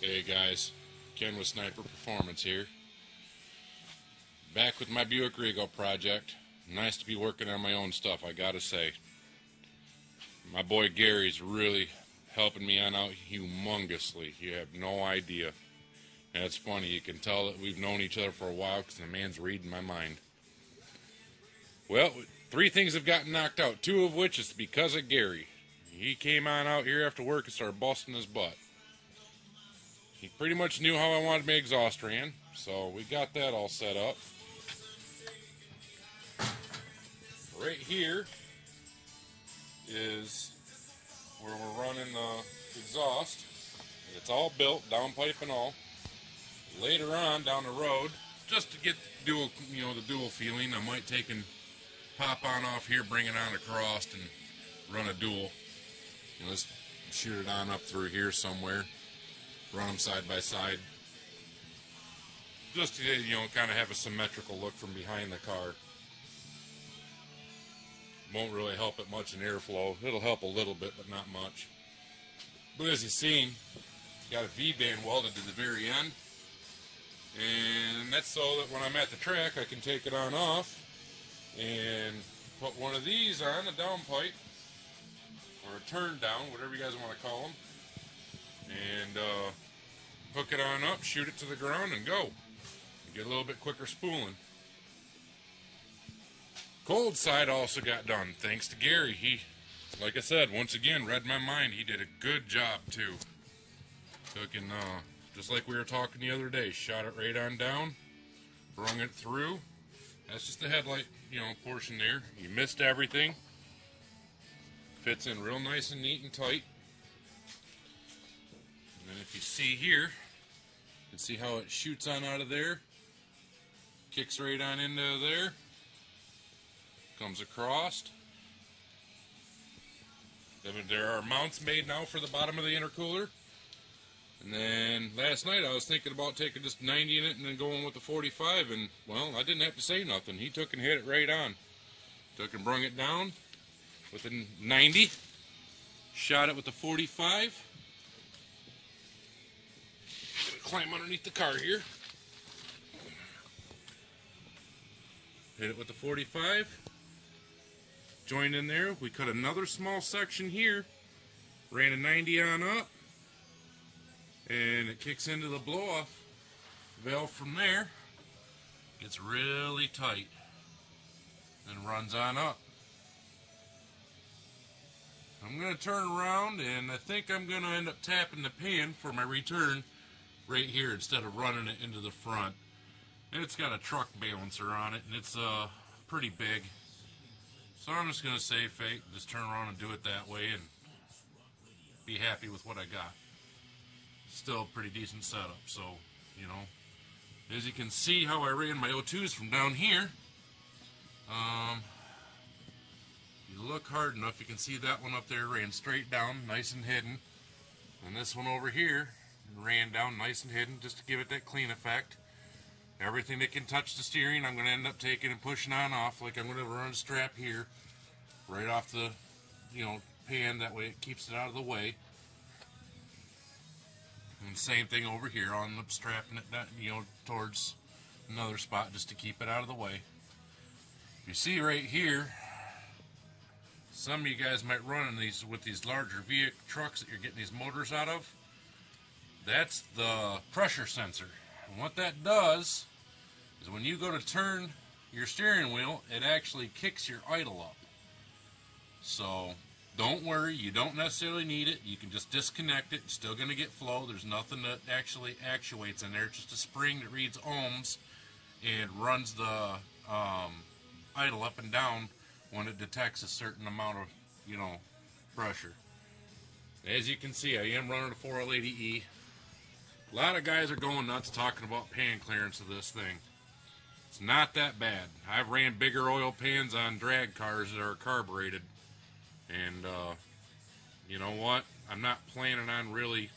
Hey guys, Ken with Sniper Performance here. Back with my Buick Regal project. Nice to be working on my own stuff, I gotta say. My boy Gary's really helping me on out humongously. You have no idea. And it's funny, you can tell that we've known each other for a while because the man's reading my mind. Well, 3 things have gotten knocked out, 2 of which is because of Gary. He came on out here after work and started busting his butt. He pretty much knew how I wanted my exhaust ran, so we got that all set up. Right here is where we're running the exhaust. It's all built, downpipe and all. Later on down the road, just to get the dual, the dual feeling, I might take and pop on off here, bring it on across, and run a dual. Let's shoot it on up through here somewhere. Run them side by side. Just to, kind of have a symmetrical look from behind the car. Won't really help it much in airflow. It'll help a little bit, but not much. But as you've seen, got a V-band welded to the very end. And that's so that when I'm at the track, I can take it on off and put one of these on, a downpipe, or a turn down, whatever you guys want to call them. And hook it on up, shoot it to the ground, and go. Get a little bit quicker spooling. Cold side also got done, thanks to Gary. He, like I said, once again, read my mind. He did a good job, too. Took and, just like we were talking the other day, shot it right on down, brung it through. That's just the headlight, portion there. You missed everything. Fits in real nice and neat and tight. And then if you see here, you can see how it shoots on out of there, kicks right on into there, comes across. There are mounts made now for the bottom of the intercooler. And then last night I was thinking about taking just 90 in it and then going with the 45, and well, I didn't have to say nothing. He took and hit it right on. Took and brung it down with the 90, shot it with the 45. Gonna climb underneath the car here. Hit it with the 45. Joined in there. We cut another small section here. Ran a 90 on up. And it kicks into the blow-off valve from there. Gets really tight. And runs on up. I'm going to turn around, and I think I'm going to end up tapping the pan for my return right here instead of running it into the front. And it's got a truck balancer on it, and it's pretty big. So I'm just going to save fate, just turn around and do it that way and be happy with what I got. Still a pretty decent setup, so, as you can see how I ran my O2s from down here. If you look hard enough, you can see that one up there ran straight down, nice and hidden. And this one over here ran down nice and hidden, just to give it that clean effect. Everything that can touch the steering, I'm going to end up taking and pushing on off, like I'm going to run a strap here, right off the, pan, that way it keeps it out of the way. And same thing over here, on the strapping it down, towards another spot just to keep it out of the way. You see right here, some of you guys might run in these with these larger vehicle trucks that you're getting these motors out of. That's the pressure sensor. And what that does is when you go to turn your steering wheel, it actually kicks your idle up. So don't worry, you don't necessarily need it. You can just disconnect it. You're still going to get flow. There's nothing that actually actuates in there. It's just a spring that reads ohms and runs the idle up and down when it detects a certain amount of, pressure. As you can see, I am running a 4L80E. A lot of guys are going nuts talking about pan clearance of this thing. It's not that bad. I've ran bigger oil pans on drag cars that are carbureted. And, you know what? I'm not planning on really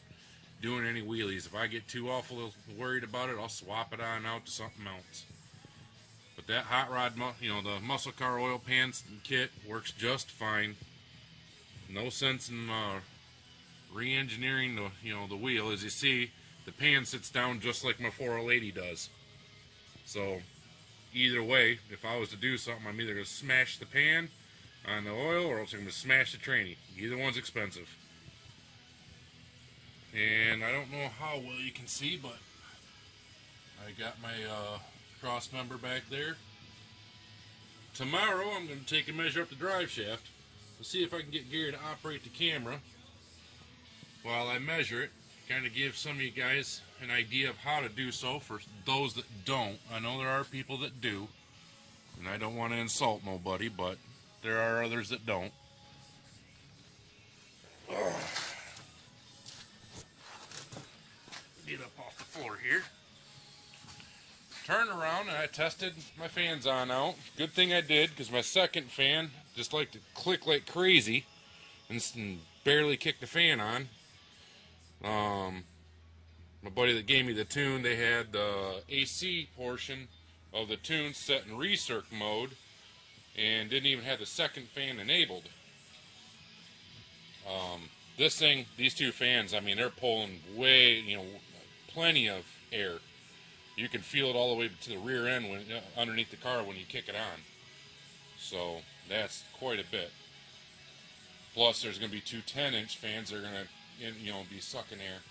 doing any wheelies. If I get too awful worried about it, I'll swap it on out to something else. But that hot rod, the muscle car oil pan kit works just fine. no sense in re-engineering the wheel. As you see, the pan sits down just like my 480 does. So either way, if I was to do something, I'm either going to smash the pan on the oil or else I'm going to smash the tranny. Either one's expensive. And I don't know how well you can see, but I got my cross member back there. Tomorrow I'm going to take and measure up the drive shaft. We'll see if I can get Gary to operate the camera while I measure it. Kind of give some of you guys an idea of how to do so for those that don't. I know there are people that do, and I don't want to insult nobody, but there are others that don't. Get up off the floor here. Turned around and I tested my fans on out. Good thing I did, because my second fan just liked to click like crazy and barely kicked the fan on. My buddy that gave me the tune, they had the AC portion of the tune set in recirc mode and didn't even have the second fan enabled. This thing, these two fans, I mean, they're pulling way, plenty of air. You can feel it all the way to the rear end underneath the car when you kick it on. So that's quite a bit. Plus, there's going to be two 10-inch fans that are going to, be sucking air.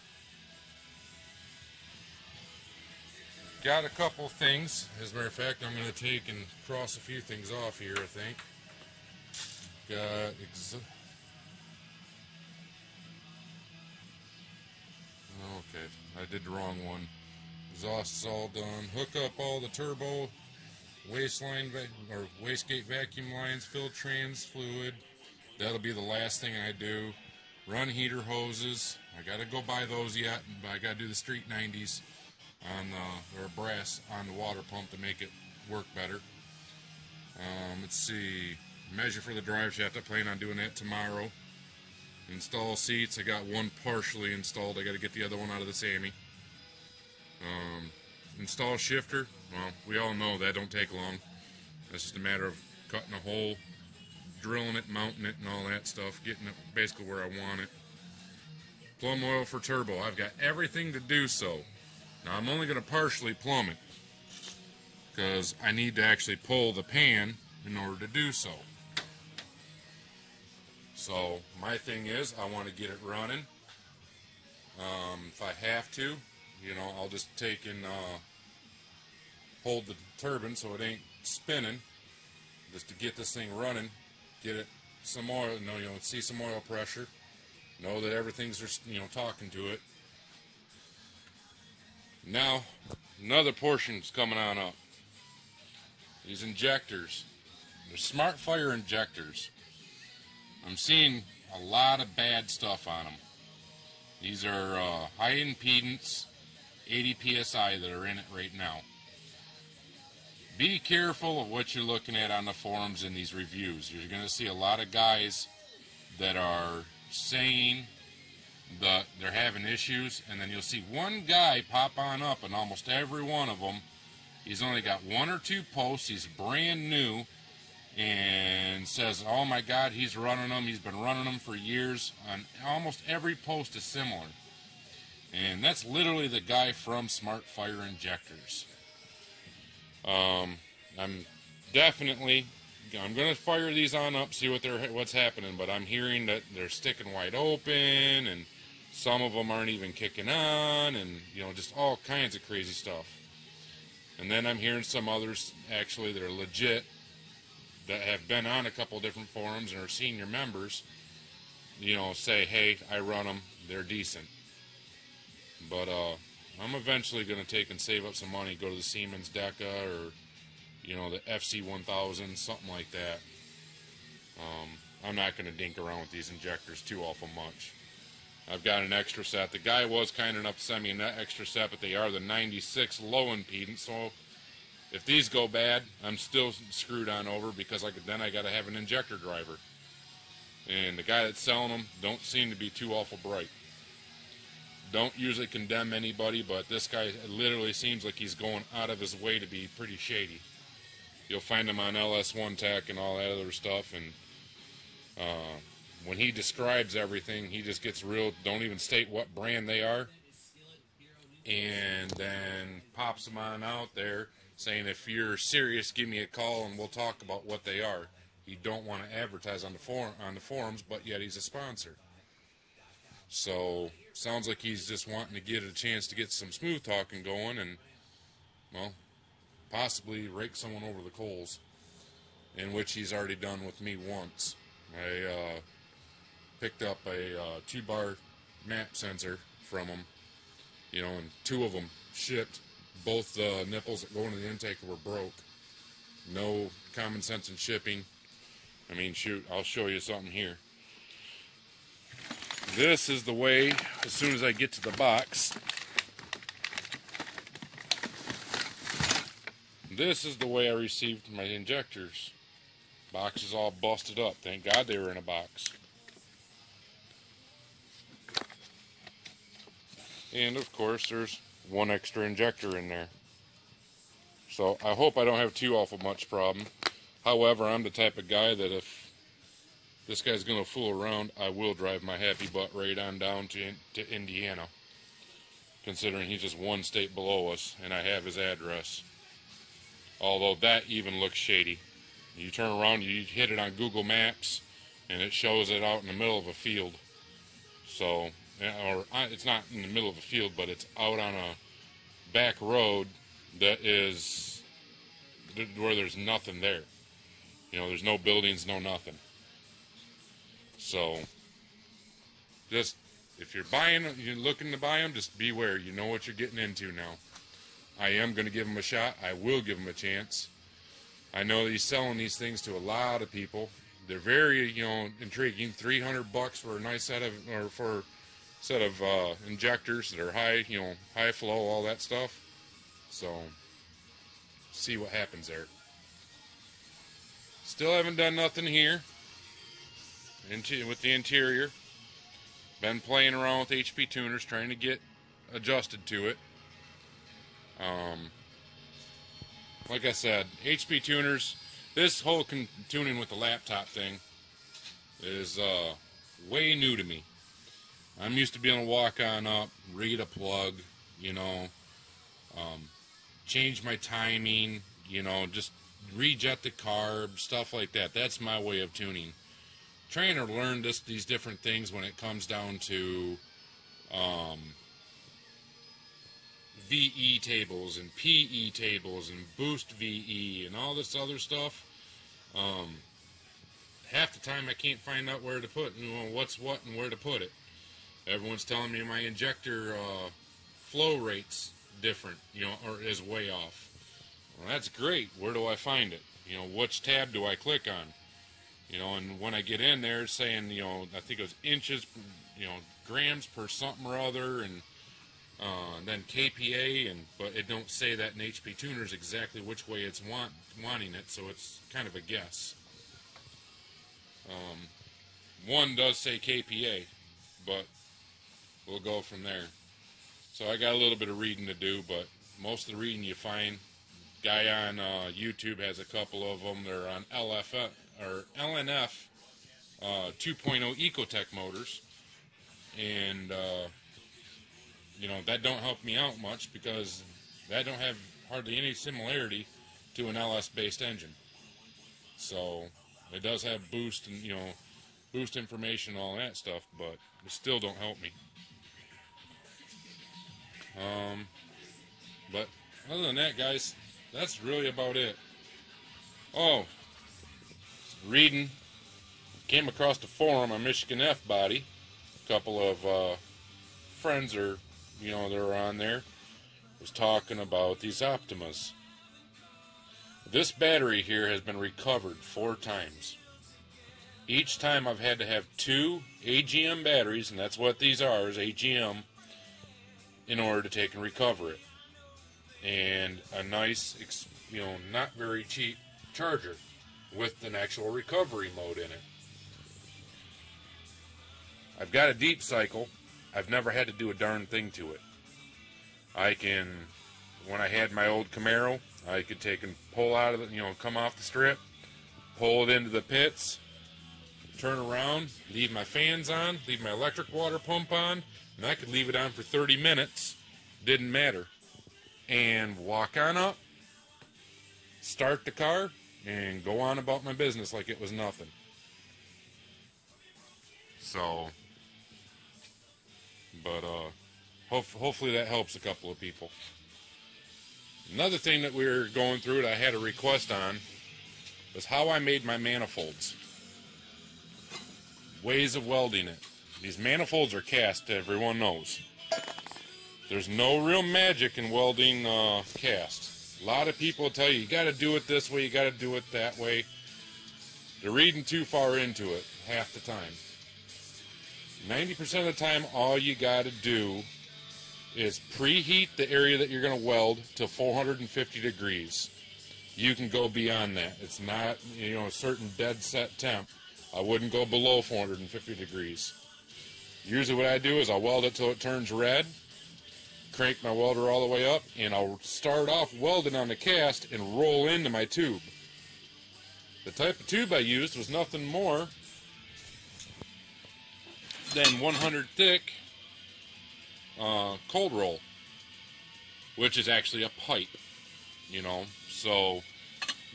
Got a couple things. As a matter of fact, I'm going to take and cross a few things off here, I think. Got okay, I did the wrong one. Exhaust is all done. Hook up all the turbo, wastegate vacuum lines, filtrans, fluid. That'll be the last thing I do. Run heater hoses. I gotta go buy those yet, but I gotta do the street 90s on or brass on the water pump to make it work better. Let's see. Measure for the drive shaft. I plan on doing that tomorrow. Install seats. I got one partially installed. I got to get the other one out of the Sammy. Install shifter. Well, we all know that don't take long. It's just a matter of cutting a hole, drilling it, mounting it, and all that stuff. Getting it basically where I want it. Plumb oil for turbo. I've got everything to do so. Now I'm only going to partially plumb it because I need to actually pull the pan in order to do so. So my thing is, I want to get it running. If I have to, I'll just take and hold the turbine so it ain't spinning, just to get this thing running, get it some oil, see some oil pressure, know that everything's just, talking to it. Now, another portion's coming on up. These injectors, they're smart fire injectors. I'm seeing a lot of bad stuff on them. These are high impedance, 80 psi that are in it right now. Be careful of what you're looking at on the forums and these reviews. You're going to see a lot of guys that are saying that they're having issues, and then you'll see one guy pop on up, and almost every one of them, he's only got one or two posts, he's brand new, and says, oh my God, he's running them, he's been running them for years, and almost every post is similar. And that's literally the guy from Smart Fire Injectors. I'm going to fire these on up, see what's happening, but I'm hearing that they're sticking wide open, and some of them aren't even kicking on, and just all kinds of crazy stuff. And then I'm hearing some others actually that are legit, that have been on a couple different forums and are senior members, say, hey, I run them, they're decent. But I'm eventually going to take and save up some money, go to the Siemens Deca or the FC1000, something like that. I'm not going to dink around with these injectors too awful much. I've got an extra set. The guy was kind enough to send me an extra set, but they are the 96 low impedance, so if these go bad, I'm still screwed on over, because then I got to have an injector driver. And the guy that's selling them don't seem to be too awful bright. Don't usually condemn anybody, but this guy literally seems like he's going out of his way to be pretty shady. You'll find him on LS1 Tech and all that other stuff, and when he describes everything, he just gets real, don't even state what brand they are, and then pops them on out there saying, if you're serious, give me a call and we'll talk about what they are. You don't want to advertise on the forums, but yet he's a sponsor. So, sounds like he's just wanting to get a chance to get some smooth talking going and, well, possibly rake someone over the coals, in which he's already done with me once. I picked up a 2-bar map sensor from him, you know, and 2 of them shipped. Both the nipples that go into the intake were broke. No common sense in shipping. I mean, shoot, I'll show you something here. This is the way, as soon as I get to the box, this is the way I received my injectors. Box is all busted up. Thank God they were in a box. And of course, there's 1 extra injector in there. So I hope I don't have too awful much problem. However, I'm the type of guy that if this guy's going to fool around, I will drive my happy butt right on down to Indiana. Considering he's just 1 state below us, and I have his address. Although that even looks shady. You turn around, you hit it on Google Maps, and it shows it out in the middle of a field. So, or it's not in the middle of a field, but it's out on a back road that is where there's nothing there. You know, there's no buildings, no nothing. So, just, if you're looking to buy them, just beware. You know what you're getting into now. I am going to give him a shot. I will give him a chance. I know that he's selling these things to a lot of people. They're very, you know, intriguing. $300 for a nice set of, or for a set of injectors that are high, you know, high flow, all that stuff. So, see what happens there. Still haven't done nothing here with the interior. Been playing around with HP tuners, trying to get adjusted to it. Like I said, HP tuners, this whole tuning with the laptop thing is way new to me. I'm used to being able to walk on up, read a plug, you know, change my timing, you know, just rejet the carb, stuff like that. That's my way of tuning. Trying to learn these different things when it comes down to VE tables and PE tables and boost VE and all this other stuff. Half the time I can't find out where to put, you know, what's what and where to put it. Everyone's telling me my injector flow rate's different, you know, or is way off. Well, that's great. Where do I find it? You know, which tab do I click on? You know, and when I get in there, it's saying, you know, I think it was inches, you know, grams per something or other, and then KPA, but it don't say that in HP tuners exactly which way it's wanting it, so it's kind of a guess. One does say KPA, but we'll go from there. So I got a little bit of reading to do, but most of the reading you find, guy on YouTube has a couple of them. They're on LNF 2.0 Ecotech motors, and you know, that don't help me out much because that don't have hardly any similarity to an LS based engine. So it does have boost and, you know, boost information and all that stuff, but it still don't help me. But other than that, guys, that's really about it. Oh, reading, came across the forum on Michigan F Body. A couple of friends are, you know, they're on there, was talking about these Optimas. This battery here has been recovered 4 times. Each time I've had to have 2 AGM batteries, and that's what these are, is AGM, in order to take and recover it. And a nice, you know, not very cheap charger with an actual recovery mode in it. I've got a deep cycle. I've never had to do a darn thing to it. I can, when I had my old Camaro, I could take and pull out of the, you know, come off the strip, pull it into the pits, turn around, leave my fans on, leave my electric water pump on, and I could leave it on for 30 minutes. Didn't matter. And walk on up, start the car, and go on about my business like it was nothing. So, but hopefully that helps a couple of people. Another thing that we were going through that I had a request on was how I made my manifolds. Ways of welding it. These manifolds are cast, everyone knows. There's no real magic in welding cast. A lot of people tell you got to do it this way, you got to do it that way. They're reading too far into it half the time. 90% of the time, all you got to do is preheat the area that you're going to weld to 450 degrees. You can go beyond that. It's not, a certain dead set temp. I wouldn't go below 450 degrees. Usually what I do is I'll weld it till it turns red, crank my welder all the way up, and I'll start off welding on the cast and roll into my tube. The type of tube I used was nothing more than 100 thick cold roll, which is actually a pipe, so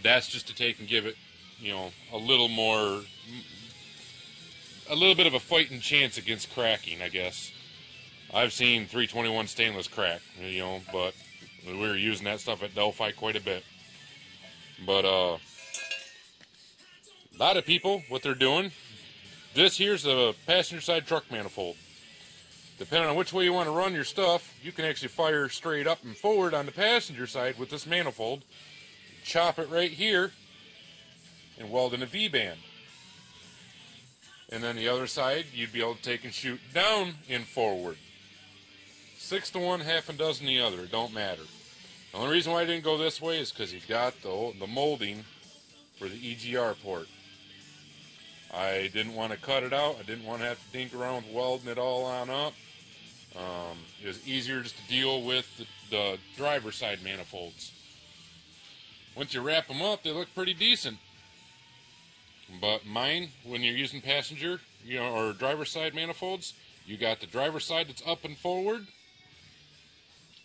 that's just to take and give it, a little bit of a fighting chance against cracking, I guess. I've seen 321 stainless crack, but we were using that stuff at Delphi quite a bit. But a lot of people, what they're doing, this here's a passenger side truck manifold. Depending on which way you want to run your stuff, you can actually fire straight up and forward on the passenger side with this manifold, chop it right here, and weld in a V-band. And then the other side, you'd be able to take and shoot down and forward. 6 to 1, half a dozen the other, it don't matter. The only reason why I didn't go this way is because you got the molding for the EGR port. I didn't want to cut it out. I didn't want to have to dink around with welding it all on up. It was easier just to deal with the driver's side manifolds. Once you wrap them up, they look pretty decent. But mine, when you're using passenger, or driver's side manifolds, you got the driver's side that's up and forward.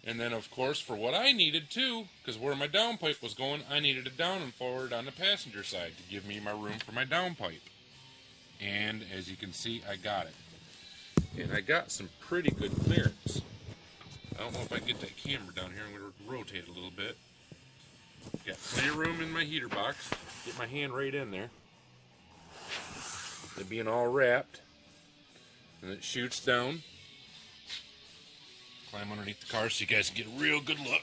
And then, of course, for what I needed too, because where my downpipe was going, I needed a down and forward on the passenger side to give me my room for my downpipe. And as you can see, I got it. And I got some pretty good clearance. I don't know if I can get that camera down here. I'm going to rotate a little bit. Got plenty of room in my heater box. Get my hand right in there. It being all wrapped. And it shoots down. Climb underneath the car so you guys can get a real good look.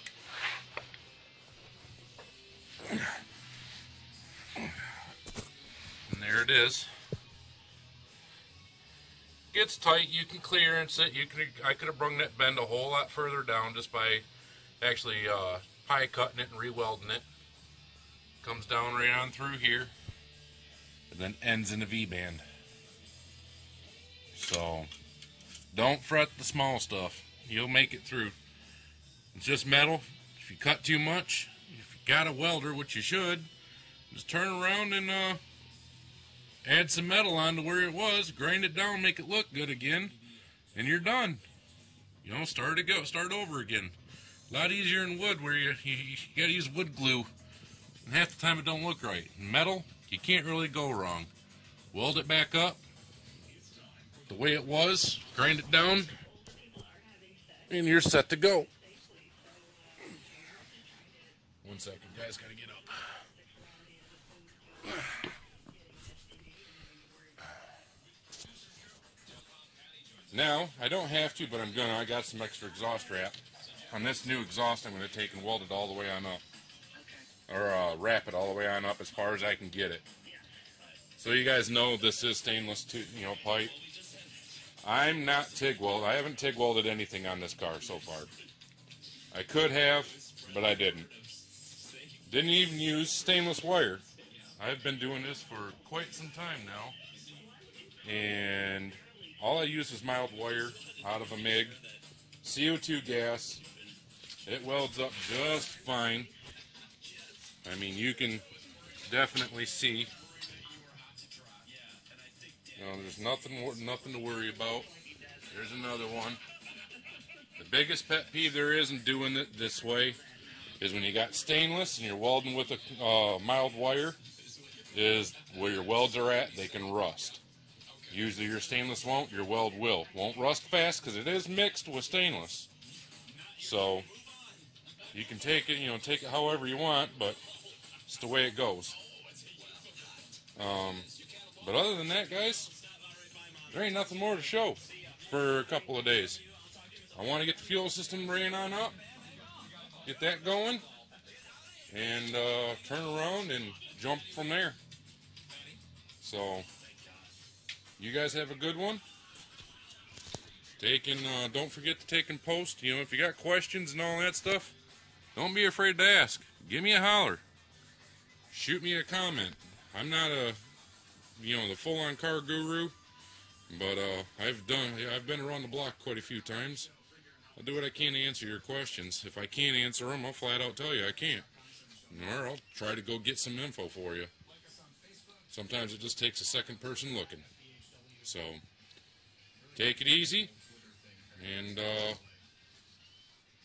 And there it is. Gets tight, you can clearance it. I could have brung that bend a whole lot further down just by actually pie cutting it and re-welding it. Comes down right on through here, and then ends in a V-band. So don't fret the small stuff. You'll make it through. It's just metal. If you cut too much, if you got a welder, which you should, just turn around and add some metal on to where it was, grind it down, make it look good again, and you're done. Start over again. A lot easier in wood where you got to use wood glue, and half the time it don't look right. In metal, you can't really go wrong. Weld it back up the way it was, grind it down, and you're set to go. One second, guys, gotta get up. Now, I don't have to, but I'm gonna. I got some extra exhaust wrap. On this new exhaust, I'm gonna take and weld it all the way on up. Or wrap it all the way on up as far as I can get it. So you guys know this is stainless pipe. I'm not TIG welded. I haven't TIG welded anything on this car so far. I could have, but I didn't. Didn't even use stainless wire. I've been doing this for quite some time now. And all I use is mild wire out of a MIG. CO2 gas. It welds up just fine. I mean, you can definitely see There's nothing to worry about. There's another one. The biggest pet peeve there is in doing it this way is when you got stainless and you're welding with a mild wire, is where your welds are at, they can rust. Usually your stainless won't, your weld will. Won't rust fast because it is mixed with stainless. So you can take it, take it however you want, but it's the way it goes. But other than that, guys, there ain't nothing more to show for a couple of days. I want to get the fuel system ran on up, get that going, and turn around and jump from there. So, you guys have a good one. Don't forget to take and post. If you got questions and all that stuff, don't be afraid to ask. Give me a holler. Shoot me a comment. I'm not the full-on car guru, but I've been around the block quite a few times. I'll do what I can to answer your questions. If I can't answer them, I'll flat out tell you I can't. Or I'll try to go get some info for you. Sometimes it just takes a second person looking. So, take it easy, and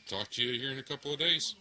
talk to you here in a couple of days.